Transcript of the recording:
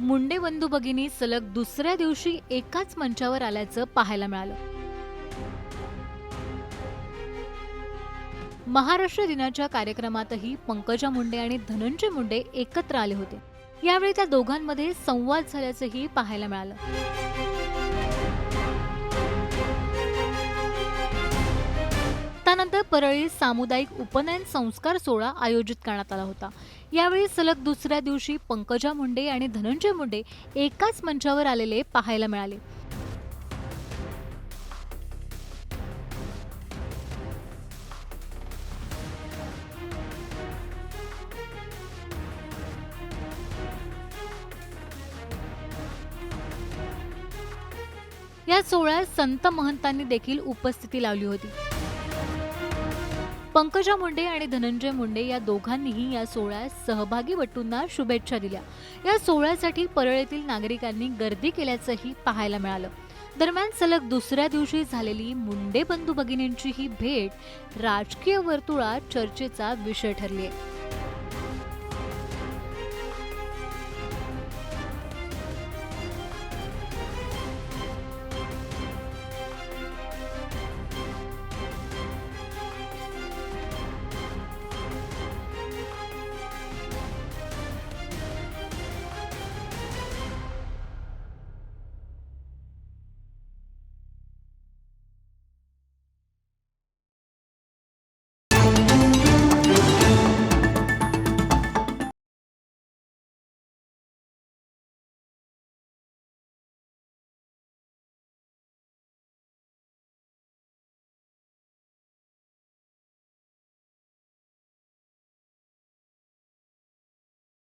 मुंडे बंधू भगिनी सलग दुसऱ्या दिवशी एकाच मंचावर आल्याचं पाहायला मिळालं. महाराष्ट्र दिनाच्या कार्यक्रमातही पंकजा मुंडे आणि धनंजय मुंडे एकत्र आले होते. यावेळी त्या दोघांमध्ये संवाद झाल्याचंही पाहायला मिळालं. त्यानंतर परळी सामुदायिक उपनयन संस्कार सोहळा आयोजित करण्यात आला होता. यावेळी सलग दुसऱ्या दिवशी पंकजा मुंडे आणि धनंजय मुंडे एकाच मंचावर आलेले पाहायला मिळाले. या सोहळ्यात संत महंतांनी देखील उपस्थिती लावली होती. पंकजा मुंडे आणि धनंजय मुंडे या दोघांनीही या सोहळ्यात सहभागी वटूंना शुभेच्छा दिल्या. या सोहळ्यासाठी परळीतील नागरिकांनी गर्दी केल्याचंही पाहायला मिळालं. दरम्यान सलग दुसऱ्या दिवशी झालेली मुंडे बंधू भगिनींची ही भेट राजकीय वर्तुळात चर्चेचा विषय ठरली आहे.